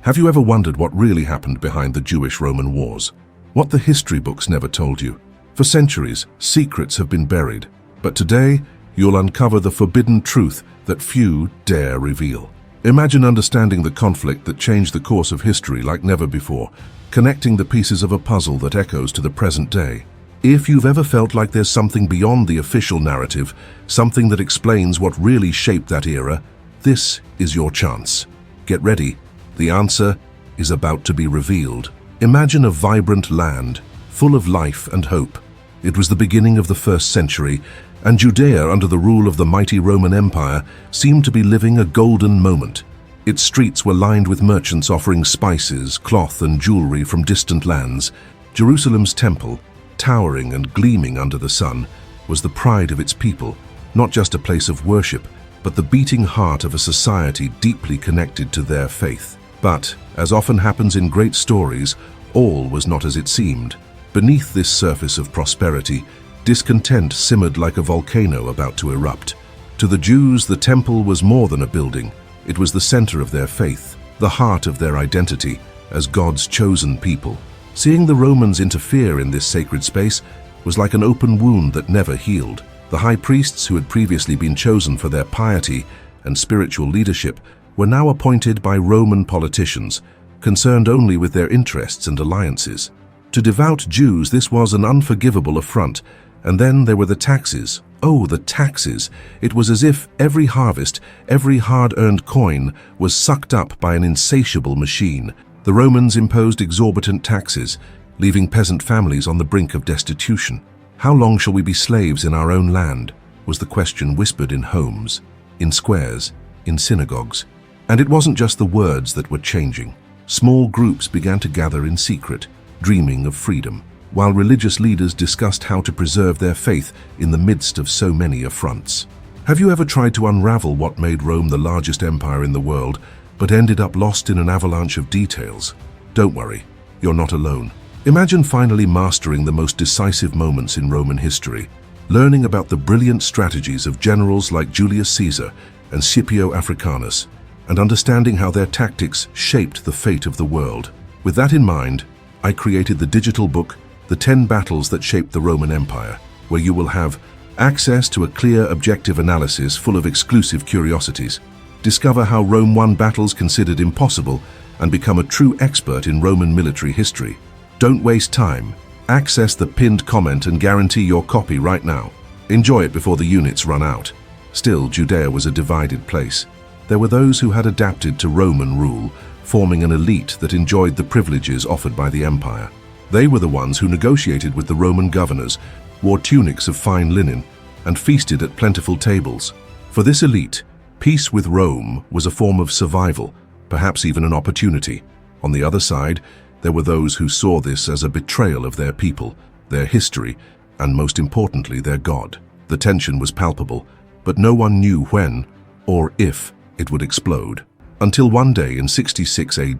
Have you ever wondered what really happened behind the Jewish-Roman wars? What the history books never told you? For centuries, secrets have been buried, but today you'll uncover the forbidden truth that few dare reveal. Imagine understanding the conflict that changed the course of history like never before, connecting the pieces of a puzzle that echoes to the present day. If you've ever felt like there's something beyond the official narrative, something that explains what really shaped that era, this is your chance. Get ready. The answer is about to be revealed. Imagine a vibrant land, full of life and hope. It was the beginning of the 1st century, and Judea, under the rule of the mighty Roman Empire, seemed to be living a golden moment. Its streets were lined with merchants offering spices, cloth, and jewelry from distant lands. Jerusalem's temple, towering and gleaming under the sun, was the pride of its people, not just a place of worship, but the beating heart of a society deeply connected to their faith. But, as often happens in great stories, all was not as it seemed. Beneath this surface of prosperity, discontent simmered like a volcano about to erupt. To the Jews, the temple was more than a building. It was the center of their faith, the heart of their identity as God's chosen people. Seeing the Romans interfere in this sacred space was like an open wound that never healed. The high priests, who had previously been chosen for their piety and spiritual leadership, were now appointed by Roman politicians, concerned only with their interests and alliances. To devout Jews, this was an unforgivable affront. And then there were the taxes. Oh, the taxes! It was as if every harvest, every hard-earned coin was sucked up by an insatiable machine. The Romans imposed exorbitant taxes, leaving peasant families on the brink of destitution. How long shall we be slaves in our own land? Was the question whispered in homes, in squares, in synagogues. And it wasn't just the words that were changing. Small groups began to gather in secret, dreaming of freedom, while religious leaders discussed how to preserve their faith in the midst of so many affronts. Have you ever tried to unravel what made Rome the largest empire in the world, but ended up lost in an avalanche of details? Don't worry, you're not alone. Imagine finally mastering the most decisive moments in Roman history, learning about the brilliant strategies of generals like Julius Caesar and Scipio Africanus, and understanding how their tactics shaped the fate of the world. With that in mind, I created the digital book, The 10 Battles That Shaped the Roman Empire, where you will have access to a clear, objective analysis full of exclusive curiosities. Discover how Rome won battles considered impossible and become a true expert in Roman military history. Don't waste time. Access the pinned comment and guarantee your copy right now. Enjoy it before the units run out. Still, Judea was a divided place. There were those who had adapted to Roman rule, forming an elite that enjoyed the privileges offered by the empire. They were the ones who negotiated with the Roman governors, wore tunics of fine linen, and feasted at plentiful tables. For this elite, peace with Rome was a form of survival, perhaps even an opportunity. On the other side, there were those who saw this as a betrayal of their people, their history, and most importantly, their God. The tension was palpable, but no one knew when or if it would explode. Until one day in 66 AD,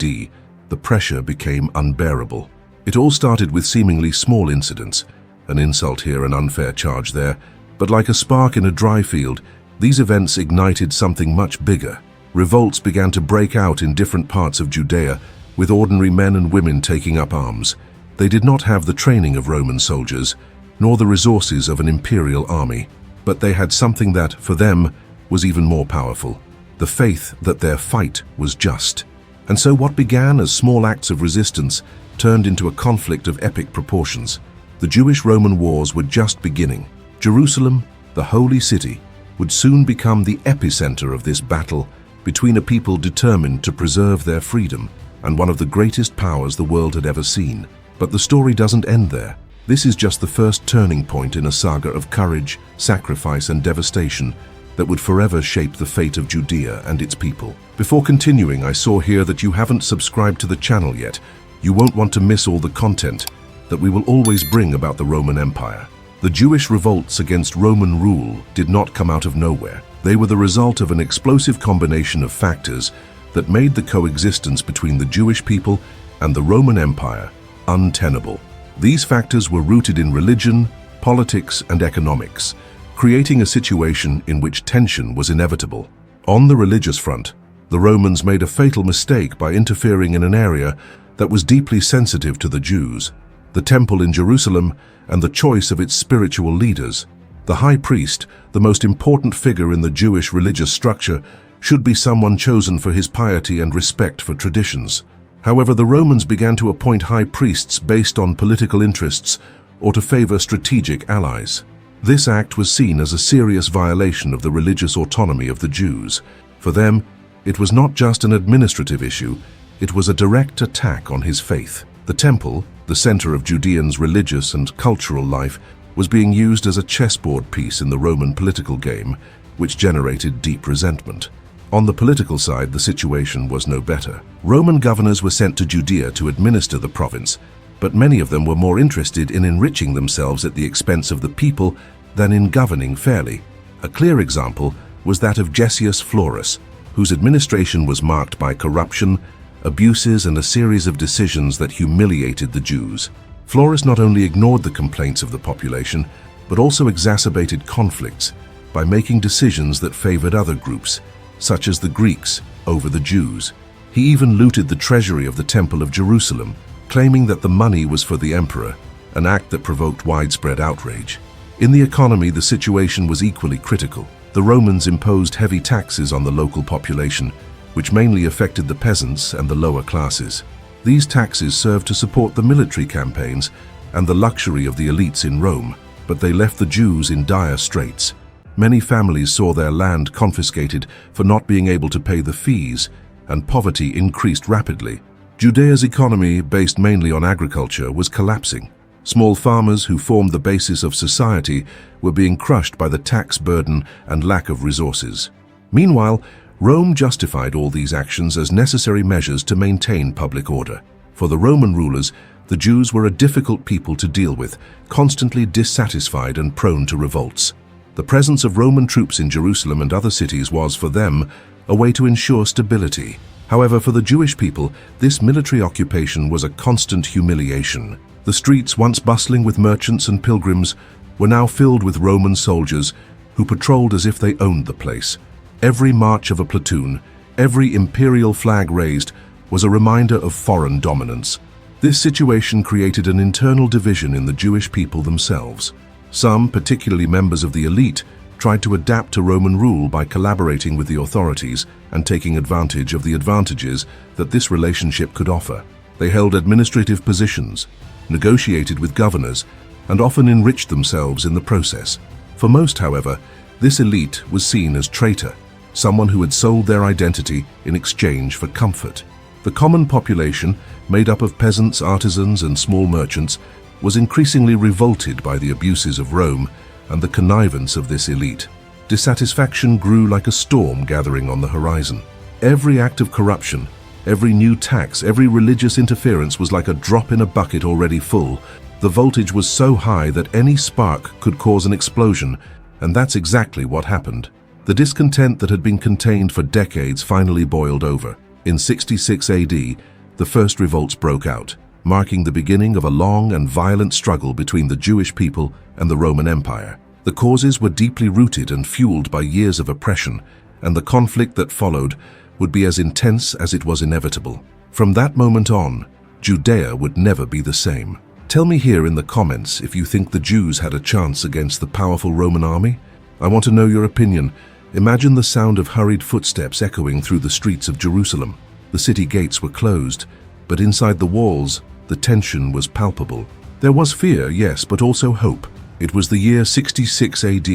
the pressure became unbearable. It all started with seemingly small incidents, an insult here, an unfair charge there, but like a spark in a dry field, these events ignited something much bigger. Revolts began to break out in different parts of Judea, with ordinary men and women taking up arms. They did not have the training of Roman soldiers, nor the resources of an imperial army, but they had something that, for them, was even more powerful: the faith that their fight was just. And so what began as small acts of resistance turned into a conflict of epic proportions. The Jewish-Roman wars were just beginning. Jerusalem, the holy city, would soon become the epicenter of this battle between a people determined to preserve their freedom and one of the greatest powers the world had ever seen. But the story doesn't end there. This is just the first turning point in a saga of courage, sacrifice, and devastation that would forever shape the fate of Judea and its people. Before continuing, I saw here that you haven't subscribed to the channel yet. You won't want to miss all the content that we will always bring about the Roman Empire. The Jewish revolts against Roman rule did not come out of nowhere. They were the result of an explosive combination of factors that made the coexistence between the Jewish people and the Roman Empire untenable. These factors were rooted in religion, politics, and economics, creating a situation in which tension was inevitable. On the religious front, The Romans made a fatal mistake by interfering in an area that was deeply sensitive to the Jews, the temple in Jerusalem and the choice of its spiritual leaders. The high priest, the most important figure in the Jewish religious structure, should be someone chosen for his piety and respect for traditions. However, the Romans began to appoint high priests based on political interests or to favor strategic allies. This act was seen as a serious violation of the religious autonomy of the Jews. For them, it was not just an administrative issue, it was a direct attack on his faith. The temple, the center of Judeans' religious and cultural life, was being used as a chessboard piece in the Roman political game, which generated deep resentment. On the political side, the situation was no better. Roman governors were sent to Judea to administer the province, but many of them were more interested in enriching themselves at the expense of the people than in governing fairly. A clear example was that of Gessius Florus, whose administration was marked by corruption, abuses, and a series of decisions that humiliated the Jews. Florus not only ignored the complaints of the population, but also exacerbated conflicts by making decisions that favored other groups, such as the Greeks, over the Jews. He even looted the treasury of the Temple of Jerusalem, claiming that the money was for the emperor, an act that provoked widespread outrage. In the economy, the situation was equally critical. The Romans imposed heavy taxes on the local population, which mainly affected the peasants and the lower classes. These taxes served to support the military campaigns and the luxury of the elites in Rome, but they left the Jews in dire straits. Many families saw their land confiscated for not being able to pay the fees, and poverty increased rapidly. Judea's economy, based mainly on agriculture, was collapsing. Small farmers who formed the basis of society were being crushed by the tax burden and lack of resources. Meanwhile, Rome justified all these actions as necessary measures to maintain public order. For the Roman rulers, the Jews were a difficult people to deal with, constantly dissatisfied and prone to revolts. The presence of Roman troops in Jerusalem and other cities was, for them, a way to ensure stability. However, for the Jewish people, this military occupation was a constant humiliation. The streets, once bustling with merchants and pilgrims, were now filled with Roman soldiers who patrolled as if they owned the place. Every march of a platoon, every imperial flag raised, was a reminder of foreign dominance. This situation created an internal division in the Jewish people themselves. Some, particularly members of the elite, tried to adapt to Roman rule by collaborating with the authorities and taking advantage of the advantages that this relationship could offer. They held administrative positions, negotiated with governors, and often enriched themselves in the process. For most, however, this elite was seen as traitor, someone who had sold their identity in exchange for comfort. The common population, made up of peasants, artisans, and small merchants, was increasingly revolted by the abuses of Rome and the connivance of this elite. Dissatisfaction grew like a storm gathering on the horizon. Every act of corruption, every new tax, every religious interference was like a drop in a bucket already full. The voltage was so high that any spark could cause an explosion, and that's exactly what happened. The discontent that had been contained for decades finally boiled over. In 66 AD, the first revolts broke out, marking the beginning of a long and violent struggle between the Jewish people and the Roman Empire. The causes were deeply rooted and fueled by years of oppression, and the conflict that followed would be as intense as it was inevitable. From that moment on, Judea would never be the same. Tell me here in the comments if you think the Jews had a chance against the powerful Roman army. I want to know your opinion. Imagine the sound of hurried footsteps echoing through the streets of Jerusalem. The city gates were closed, but inside the walls, the tension was palpable. There was fear, yes, but also hope. It was the year 66 AD,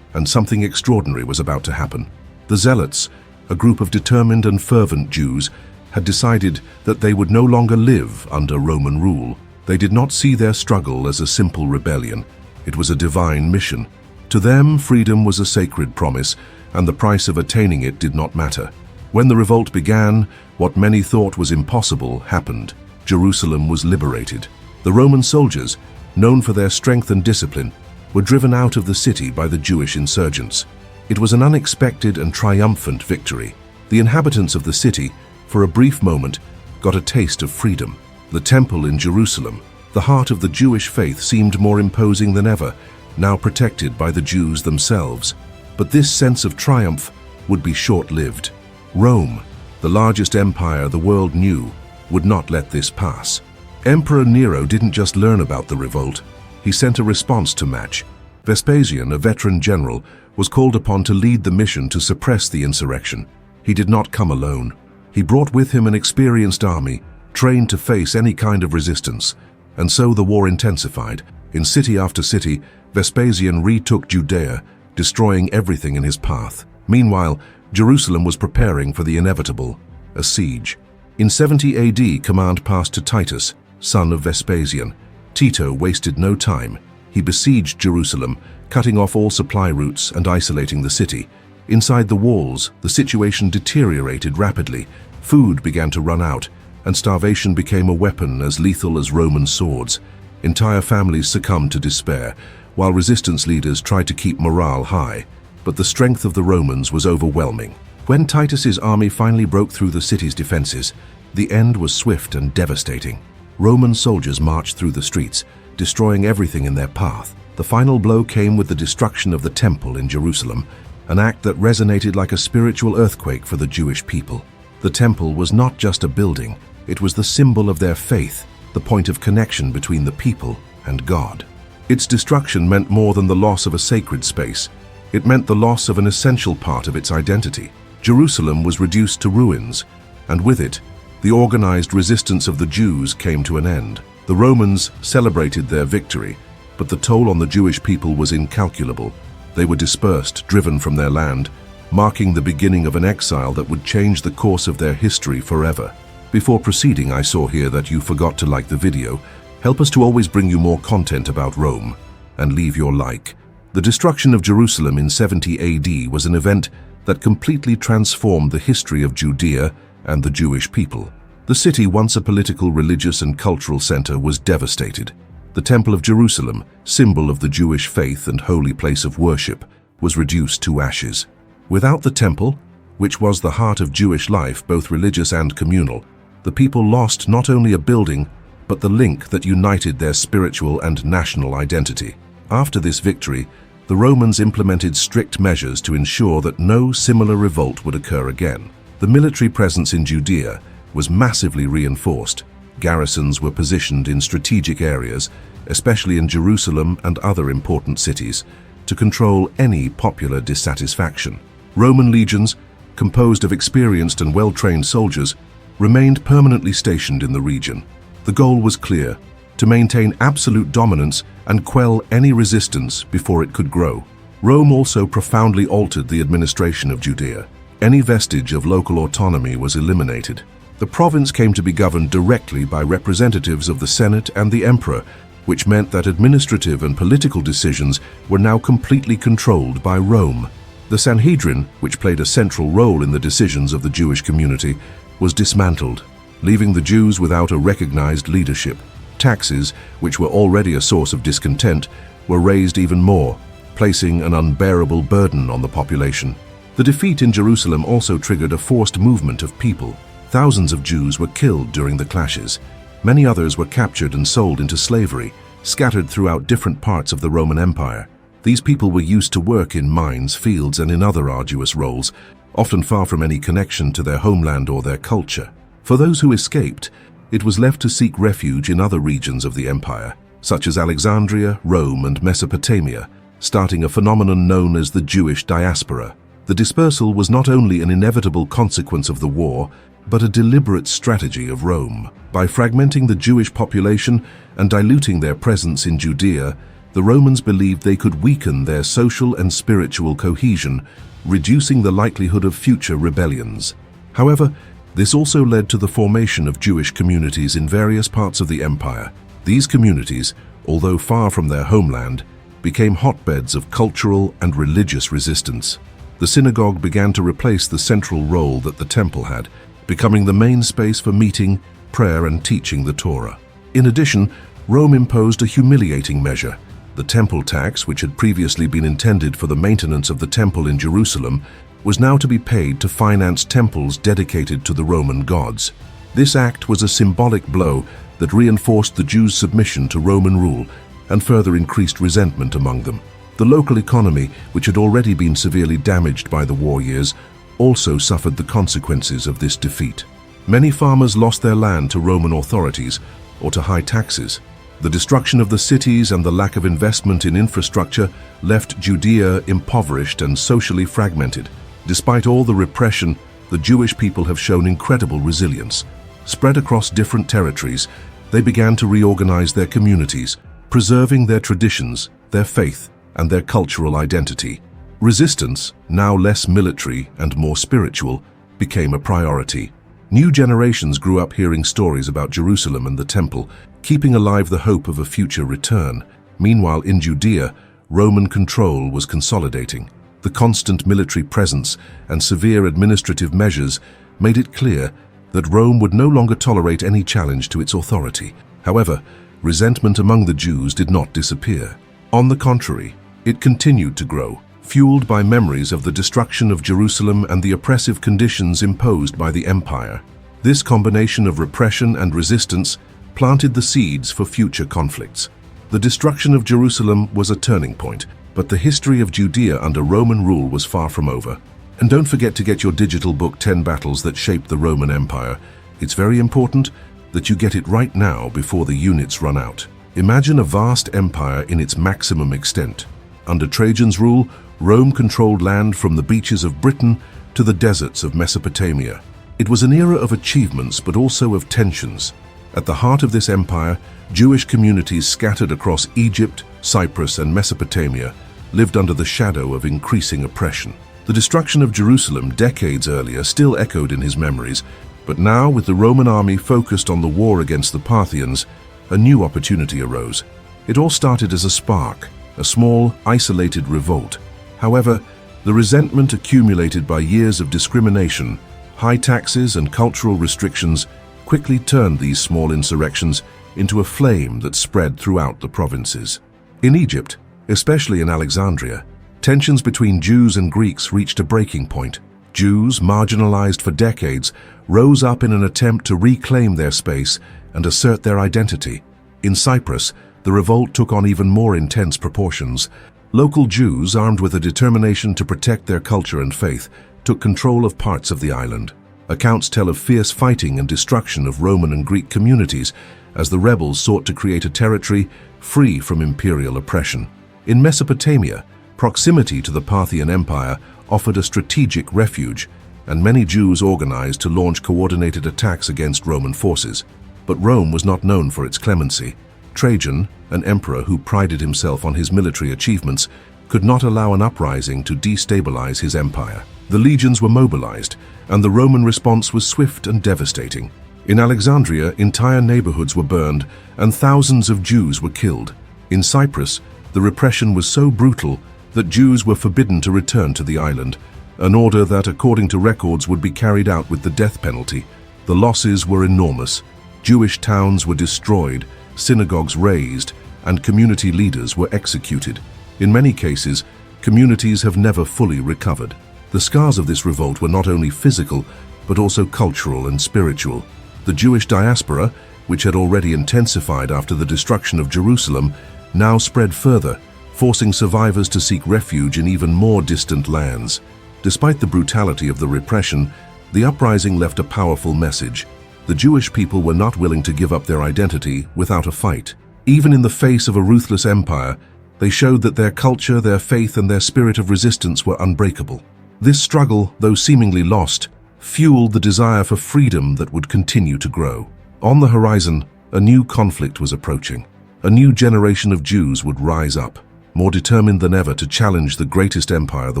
and something extraordinary was about to happen. The Zealots, a group of determined and fervent Jews, had decided that they would no longer live under Roman rule. They did not see their struggle as a simple rebellion. It was a divine mission. To them, freedom was a sacred promise, and the price of attaining it did not matter. When the revolt began, what many thought was impossible happened. Jerusalem was liberated. The Roman soldiers, known for their strength and discipline, were driven out of the city by the Jewish insurgents. It was an unexpected and triumphant victory. The inhabitants of the city, for a brief moment, got a taste of freedom. The temple in Jerusalem, the heart of the Jewish faith, seemed more imposing than ever, now protected by the Jews themselves. But this sense of triumph would be short-lived. Rome, the largest empire the world knew, would not let this pass. Emperor Nero didn't just learn about the revolt, he sent a response to match. Vespasian, a veteran general, was called upon to lead the mission to suppress the insurrection. He did not come alone. He brought with him an experienced army, trained to face any kind of resistance, and so the war intensified. In city after city, Vespasian retook Judea, destroying everything in his path. Meanwhile, Jerusalem was preparing for the inevitable, a siege. In 70 AD, command passed to Titus, son of Vespasian. Tito wasted no time. He besieged Jerusalem, cutting off all supply routes and isolating the city. Inside the walls, the situation deteriorated rapidly. Food began to run out, and starvation became a weapon as lethal as Roman swords. Entire families succumbed to despair, while resistance leaders tried to keep morale high. But the strength of the Romans was overwhelming. When Titus's army finally broke through the city's defenses, the end was swift and devastating. Roman soldiers marched through the streets, destroying everything in their path. The final blow came with the destruction of the temple in Jerusalem, an act that resonated like a spiritual earthquake for the Jewish people. The temple was not just a building, it was the symbol of their faith, the point of connection between the people and God. Its destruction meant more than the loss of a sacred space. It meant the loss of an essential part of its identity. Jerusalem was reduced to ruins, and with it, the organized resistance of the Jews came to an end. The Romans celebrated their victory, but the toll on the Jewish people was incalculable. They were dispersed, driven from their land, marking the beginning of an exile that would change the course of their history forever. Before proceeding, I saw here that you forgot to like the video. Help us to always bring you more content about Rome, and leave your like. The destruction of Jerusalem in 70 AD was an event that completely transformed the history of Judea and the Jewish people. The city, once a political, religious, and cultural center, was devastated. The Temple of Jerusalem, symbol of the Jewish faith and holy place of worship, was reduced to ashes. Without the temple, which was the heart of Jewish life, both religious and communal, the people lost not only a building, but the link that united their spiritual and national identity. After this victory, the Romans implemented strict measures to ensure that no similar revolt would occur again. The military presence in Judea was massively reinforced. Garrisons were positioned in strategic areas, especially in Jerusalem and other important cities, to control any popular dissatisfaction. Roman legions, composed of experienced and well-trained soldiers, remained permanently stationed in the region. The goal was clear: to maintain absolute dominance and quell any resistance before it could grow. Rome also profoundly altered the administration of Judea. Any vestige of local autonomy was eliminated. The province came to be governed directly by representatives of the Senate and the Emperor, which meant that administrative and political decisions were now completely controlled by Rome. The Sanhedrin, which played a central role in the decisions of the Jewish community, was dismantled, leaving the Jews without a recognized leadership. Taxes, which were already a source of discontent, were raised even more, placing an unbearable burden on the population. The defeat in Jerusalem also triggered a forced movement of people. Thousands of Jews were killed during the clashes. Many others were captured and sold into slavery, scattered throughout different parts of the Roman Empire. These people were used to work in mines, fields, and in other arduous roles, often far from any connection to their homeland or their culture. For those who escaped, it was left to seek refuge in other regions of the empire, such as Alexandria, Rome, and Mesopotamia, starting a phenomenon known as the Jewish diaspora. The dispersal was not only an inevitable consequence of the war, but a deliberate strategy of Rome. By fragmenting the Jewish population and diluting their presence in Judea, the Romans believed they could weaken their social and spiritual cohesion, reducing the likelihood of future rebellions. However, this also led to the formation of Jewish communities in various parts of the empire. These communities, although far from their homeland, became hotbeds of cultural and religious resistance. The synagogue began to replace the central role that the temple had, becoming the main space for meeting, prayer, and teaching the Torah. In addition, Rome imposed a humiliating measure. The temple tax, which had previously been intended for the maintenance of the temple in Jerusalem, was now to be paid to finance temples dedicated to the Roman gods. This act was a symbolic blow that reinforced the Jews' submission to Roman rule and further increased resentment among them. The local economy, which had already been severely damaged by the war years, also suffered the consequences of this defeat. Many farmers lost their land to Roman authorities or to high taxes. The destruction of the cities and the lack of investment in infrastructure left Judea impoverished and socially fragmented. Despite all the repression, the Jewish people have shown incredible resilience. Spread across different territories, they began to reorganize their communities, preserving their traditions, their faith, and their cultural identity. Resistance, now less military and more spiritual, became a priority. New generations grew up hearing stories about Jerusalem and the Temple, keeping alive the hope of a future return. Meanwhile, in Judea, Roman control was consolidating. The constant military presence and severe administrative measures made it clear that Rome would no longer tolerate any challenge to its authority. However, resentment among the Jews did not disappear. On the contrary, it continued to grow, fueled by memories of the destruction of Jerusalem and the oppressive conditions imposed by the empire. This combination of repression and resistance planted the seeds for future conflicts. The destruction of Jerusalem was a turning point, but the history of Judea under Roman rule was far from over. And don't forget to get your digital book 10 Battles That Shaped the Roman Empire. It's very important that you get it right now before the units run out. Imagine a vast empire in its maximum extent. Under Trajan's rule, Rome controlled land from the beaches of Britain to the deserts of Mesopotamia. It was an era of achievements but also of tensions. At the heart of this empire, Jewish communities scattered across Egypt, Cyprus, and Mesopotamia lived under the shadow of increasing oppression. The destruction of Jerusalem decades earlier still echoed in his memories, but now, with the Roman army focused on the war against the Parthians, a new opportunity arose. It all started as a spark, a small, isolated revolt. However, the resentment accumulated by years of discrimination, high taxes, and cultural restrictions quickly turned these small insurrections into a flame that spread throughout the provinces. In Egypt, especially in Alexandria, tensions between Jews and Greeks reached a breaking point. Jews, marginalized for decades, rose up in an attempt to reclaim their space and assert their identity. In Cyprus, the revolt took on even more intense proportions. Local Jews, armed with a determination to protect their culture and faith, took control of parts of the island. Accounts tell of fierce fighting and destruction of Roman and Greek communities as the rebels sought to create a territory free from imperial oppression. In Mesopotamia, proximity to the Parthian Empire offered a strategic refuge, and many Jews organized to launch coordinated attacks against Roman forces. But Rome was not known for its clemency. Trajan, an emperor who prided himself on his military achievements, could not allow an uprising to destabilize his empire. The legions were mobilized, and the Roman response was swift and devastating. In Alexandria, entire neighborhoods were burned, and thousands of Jews were killed. In Cyprus, the repression was so brutal that Jews were forbidden to return to the island, an order that, according to records, would be carried out with the death penalty. The losses were enormous. Jewish towns were destroyed, synagogues razed, and community leaders were executed. In many cases, communities have never fully recovered. The scars of this revolt were not only physical, but also cultural and spiritual. The Jewish diaspora, which had already intensified after the destruction of Jerusalem, now spread further, forcing survivors to seek refuge in even more distant lands. Despite the brutality of the repression, the uprising left a powerful message. The Jewish people were not willing to give up their identity without a fight. Even in the face of a ruthless empire, they showed that their culture, their faith, and their spirit of resistance were unbreakable. This struggle, though seemingly lost, fueled the desire for freedom that would continue to grow. On the horizon, a new conflict was approaching. A new generation of Jews would rise up, more determined than ever to challenge the greatest empire the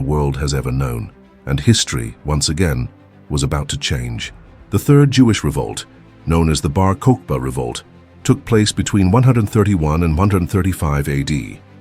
world has ever known. And history, once again, was about to change. The Third Jewish Revolt, known as the Bar Kokhba Revolt, took place between 131 and 135 AD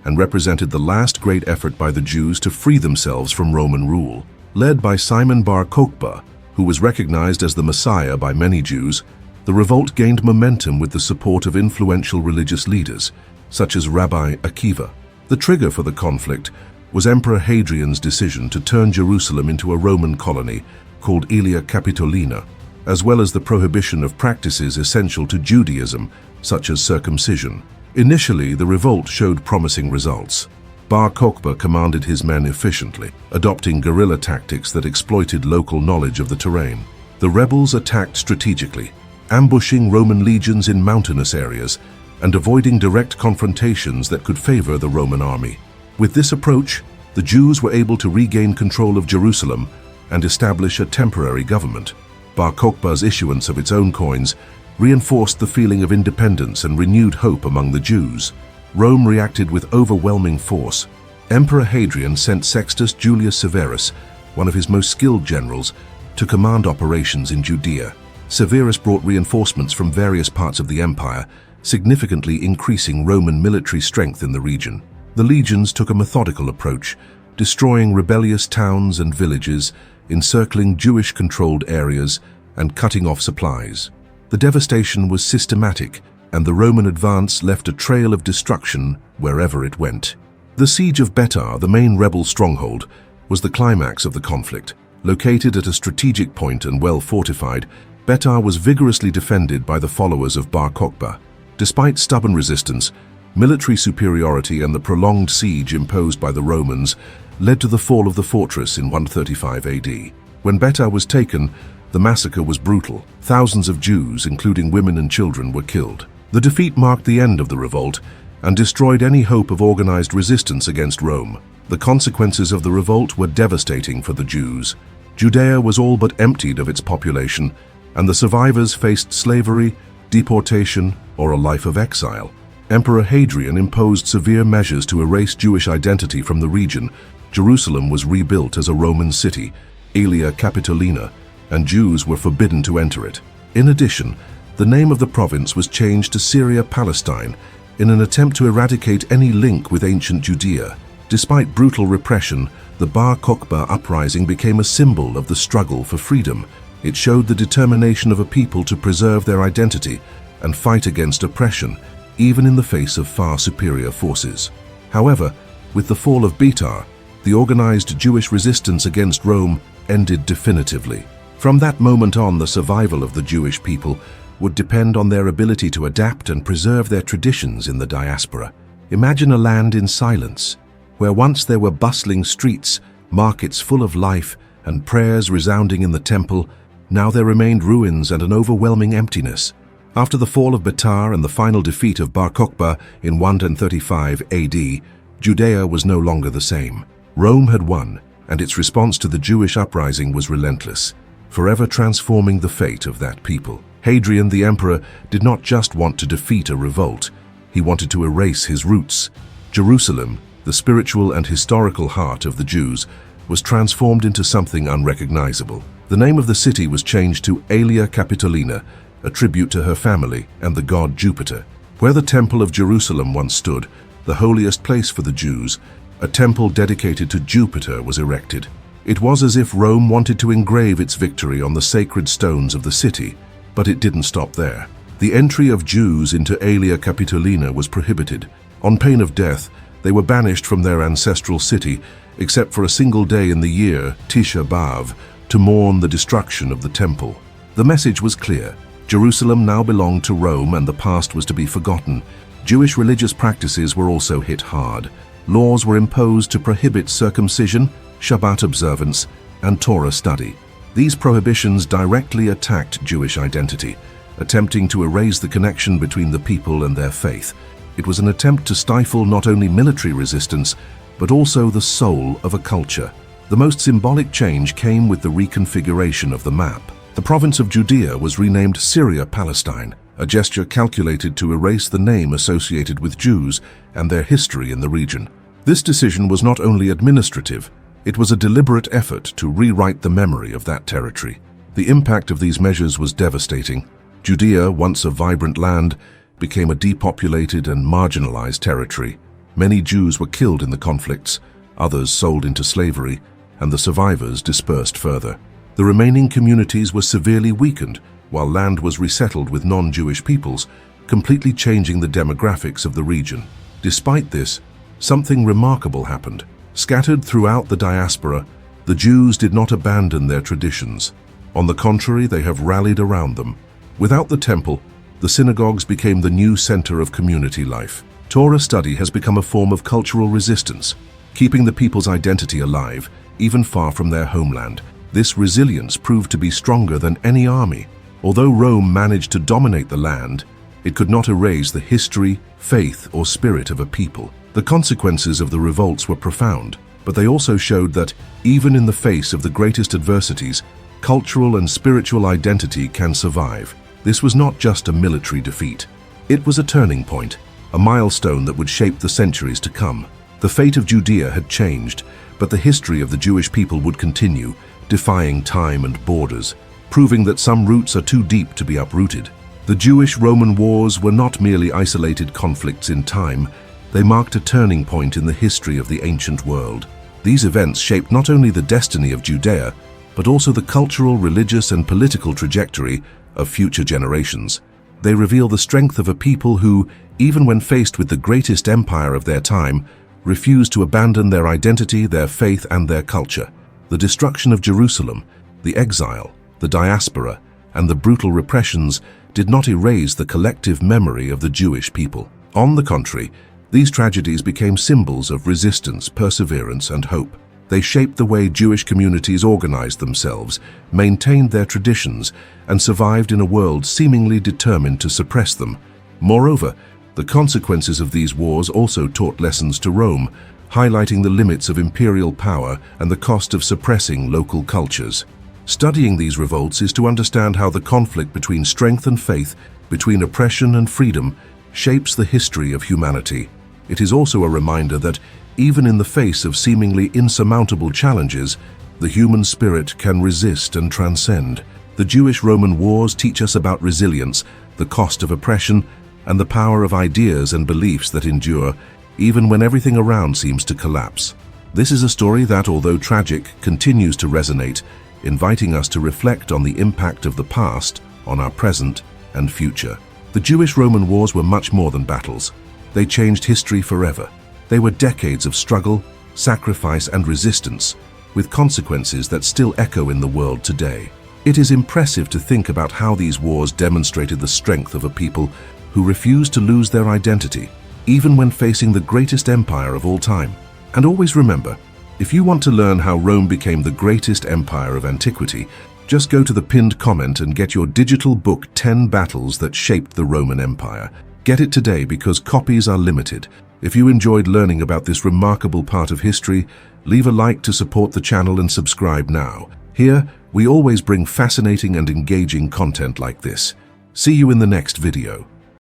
and represented the last great effort by the Jews to free themselves from Roman rule. Led by Simon Bar Kokhba, who was recognized as the Messiah by many Jews, the revolt gained momentum with the support of influential religious leaders, such as Rabbi Akiva. The trigger for the conflict was Emperor Hadrian's decision to turn Jerusalem into a Roman colony called Aelia Capitolina, as well as the prohibition of practices essential to Judaism, such as circumcision. Initially, the revolt showed promising results. Bar Kokhba commanded his men efficiently, adopting guerrilla tactics that exploited local knowledge of the terrain. The rebels attacked strategically, ambushing Roman legions in mountainous areas and avoiding direct confrontations that could favor the Roman army. With this approach, the Jews were able to regain control of Jerusalem and establish a temporary government. Bar Kokhba's issuance of its own coins reinforced the feeling of independence and renewed hope among the Jews. Rome reacted with overwhelming force. Emperor Hadrian sent Sextus Julius Severus, one of his most skilled generals, to command operations in Judea. Severus brought reinforcements from various parts of the empire, significantly increasing Roman military strength in the region. The legions took a methodical approach, destroying rebellious towns and villages, encircling Jewish-controlled areas, and cutting off supplies. The devastation was systematic, and the Roman advance left a trail of destruction wherever it went. The siege of Betar, the main rebel stronghold, was the climax of the conflict. Located at a strategic point and well fortified, Betar was vigorously defended by the followers of Bar Kokhba. Despite stubborn resistance, military superiority and the prolonged siege imposed by the Romans led to the fall of the fortress in 135 AD. When Betar was taken, the massacre was brutal. Thousands of Jews, including women and children, were killed. The defeat marked the end of the revolt and destroyed any hope of organized resistance against Rome. The consequences of the revolt were devastating for the Jews. Judea was all but emptied of its population, and the survivors faced slavery, deportation, or a life of exile. Emperor Hadrian imposed severe measures to erase Jewish identity from the region. Jerusalem was rebuilt as a Roman city, Aelia Capitolina, and Jews were forbidden to enter it. In addition, the name of the province was changed to Syria-Palestine in an attempt to eradicate any link with ancient Judea. Despite brutal repression, the Bar Kokhba uprising became a symbol of the struggle for freedom. It showed the determination of a people to preserve their identity and fight against oppression, even in the face of far superior forces. However, with the fall of Betar, the organized Jewish resistance against Rome ended definitively. From that moment on, the survival of the Jewish people would depend on their ability to adapt and preserve their traditions in the diaspora. Imagine a land in silence, where once there were bustling streets, markets full of life, and prayers resounding in the temple. Now there remained ruins and an overwhelming emptiness. After the fall of Betar and the final defeat of Bar Kokhba in 135 AD, Judea was no longer the same. Rome had won, and its response to the Jewish uprising was relentless, forever transforming the fate of that people. Hadrian the emperor did not just want to defeat a revolt, he wanted to erase his roots. Jerusalem, the spiritual and historical heart of the Jews, was transformed into something unrecognizable. The name of the city was changed to Aelia Capitolina, a tribute to her family and the god Jupiter. Where the Temple of Jerusalem once stood, the holiest place for the Jews, a temple dedicated to Jupiter was erected. It was as if Rome wanted to engrave its victory on the sacred stones of the city, but it didn't stop there. The entry of Jews into Aelia Capitolina was prohibited. On pain of death, they were banished from their ancestral city, except for a single day in the year, Tisha B'Av, to mourn the destruction of the temple. The message was clear. Jerusalem now belonged to Rome and the past was to be forgotten. Jewish religious practices were also hit hard. Laws were imposed to prohibit circumcision, Shabbat observance, and Torah study. These prohibitions directly attacked Jewish identity, attempting to erase the connection between the people and their faith. It was an attempt to stifle not only military resistance, but also the soul of a culture. The most symbolic change came with the reconfiguration of the map. The province of Judea was renamed Syria-Palestine, a gesture calculated to erase the name associated with Jews and their history in the region. This decision was not only administrative, it was a deliberate effort to rewrite the memory of that territory. The impact of these measures was devastating. Judea, once a vibrant land, became a depopulated and marginalized territory. Many Jews were killed in the conflicts, others sold into slavery, and the survivors dispersed further. The remaining communities were severely weakened, while land was resettled with non-Jewish peoples, completely changing the demographics of the region. Despite this, something remarkable happened. Scattered throughout the diaspora, the Jews did not abandon their traditions. On the contrary, they have rallied around them. Without the temple, the synagogues became the new center of community life. Torah study has become a form of cultural resistance, keeping the people's identity alive, even far from their homeland. This resilience proved to be stronger than any army. Although Rome managed to dominate the land, it could not erase the history, faith, or spirit of a people. The consequences of the revolts were profound, but they also showed that, even in the face of the greatest adversities, cultural and spiritual identity can survive. This was not just a military defeat. It was a turning point, a milestone that would shape the centuries to come. The fate of Judea had changed, but the history of the Jewish people would continue, defying time and borders, proving that some roots are too deep to be uprooted. The Jewish-Roman wars were not merely isolated conflicts in time, they marked a turning point in the history of the ancient world. These events shaped not only the destiny of Judea, but also the cultural, religious, and political trajectory of future generations. They reveal the strength of a people who, even when faced with the greatest empire of their time, refused to abandon their identity, their faith, and their culture. The destruction of Jerusalem, the exile, the diaspora, and the brutal repressions did not erase the collective memory of the Jewish people. On the contrary, these tragedies became symbols of resistance, perseverance, and hope. They shaped the way Jewish communities organized themselves, maintained their traditions, and survived in a world seemingly determined to suppress them. Moreover, the consequences of these wars also taught lessons to Rome, highlighting the limits of imperial power and the cost of suppressing local cultures. Studying these revolts is to understand how the conflict between strength and faith, between oppression and freedom, shapes the history of humanity. It is also a reminder that, even in the face of seemingly insurmountable challenges, the human spirit can resist and transcend. The Jewish-Roman wars teach us about resilience, the cost of oppression, and the power of ideas and beliefs that endure, even when everything around seems to collapse. This is a story that, although tragic, continues to resonate, inviting us to reflect on the impact of the past on our present and future. The Jewish-Roman wars were much more than battles. They changed history forever. They were decades of struggle, sacrifice, and resistance, with consequences that still echo in the world today. It is impressive to think about how these wars demonstrated the strength of a people who refused to lose their identity, even when facing the greatest empire of all time. And always remember, if you want to learn how Rome became the greatest empire of antiquity, just go to the pinned comment and get your digital book 10 Battles That Shaped the Roman Empire. Get it today because copies are limited. If you enjoyed learning about this remarkable part of history, leave a like to support the channel and subscribe now. Here, we always bring fascinating and engaging content like this. See you in the next video.